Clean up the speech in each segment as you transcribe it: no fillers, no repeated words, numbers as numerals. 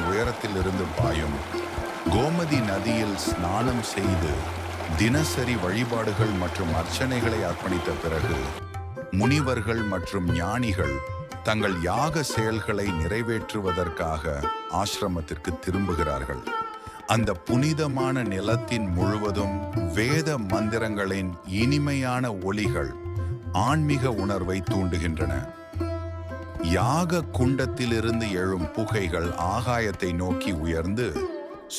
உயரத்தில் இருந்து பாயும் கோமதி நதியில் ஸ்நானம் செய்து தினசரி வழிபாடுகள் மற்றும் அர்ச்சனைகளை அர்ப்பணித்த பிறகு முனிவர்கள் மற்றும் ஞானிகள் தங்கள் யாக செயல்களை நிறைவேற்றுவதற்காக ஆசிரமத்திற்கு திரும்புகிறார்கள். அந்த புனிதமான நிலத்தின் முழுவதும் வேத மந்திரங்களின் இனிமையான ஒலிகள் ஆன்மீக உணர்வை தூண்டுகின்றன. யாக குண்டத்திலிருந்து எழும் புகைகள் ஆகாயத்தை நோக்கி உயர்ந்து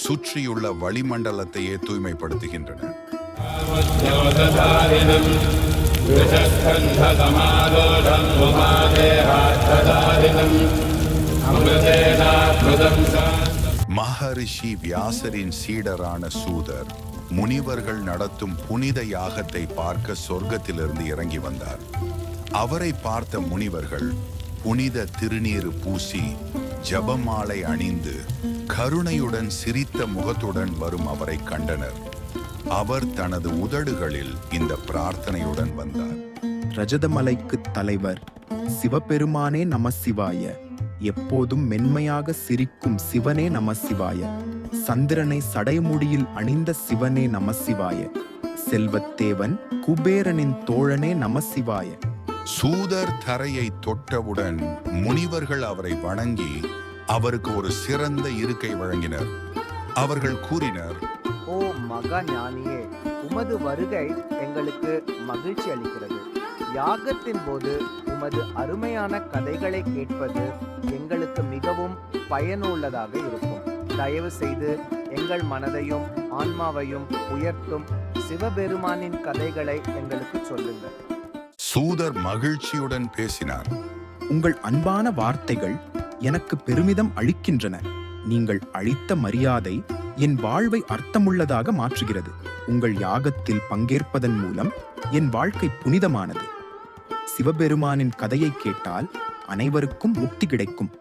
சுற்றியுள்ள வளிமண்டலத்தையே தூய்மைப்படுத்துகின்றன. மகரிஷி வியாசரின் சீடரான சூதர் முனிவர்கள் நடத்தும் புனித யாகத்தை பார்க்க சொர்க்கத்திலிருந்து இறங்கி வந்தார். அவரை பார்த்த முனிவர்கள் புனித திருநீர் பூசி ஜபமாலை அணிந்து கருணையுடன் சிரித்த முகத்துடன் வரும் அவரை கண்டனர். அவர் தனது உதடுகளில் இந்த பிரார்த்தனையுடன் வந்தார். ரஜதமலைக்கு தலைவர் சிவபெருமானே நமசிவாய. எப்போதும் மென்மையாக சிரிக்கும் சிவனே நமசிவாய. சந்திரனை சடைமுடியில் அணிந்த சிவனே நமசிவாய. செல்வத்தேவன் குபேரனின் தோழனே நமசிவாய. சூதர் தரையை தொட்டவுடன் முனிவர்கள் அவரை வணங்கி அவருக்கு ஒரு சிறந்த இருக்கை வழங்கினர். அவர்கள் கூறினர், ஓ மகா ஞானியே, உமது வருகை எங்களுக்கு மகிழ்ச்சி அளிக்கிறது. யாகத்தின் போது உமது அருமையான கதைகளை கேட்பது எங்களுக்கு மிகவும் பயனுள்ளதாக இருக்கும். தயவு செய்து எங்கள் மனதையும் ஆன்மாவையும் உயர்த்தும் சிவபெருமானின் கதைகளை எங்களுக்கு சொல்லுங்கள். சூதர் மகிழ்ச்சியுடன் பேசினார். உங்கள் அன்பான வார்த்தைகள் எனக்கு பெருமிதம் அளிக்கின்றன. நீங்கள் அளித்த மரியாதை என் வாழ்வை அர்த்தமுள்ளதாக மாற்றுகிறது. உங்கள் யாகத்தில் பங்கேற்பதன் மூலம் என் வாழ்க்கை புனிதமானது. சிவபெருமானின் கதையை கேட்டால் அனைவருக்கும் முக்தி கிடைக்கும்.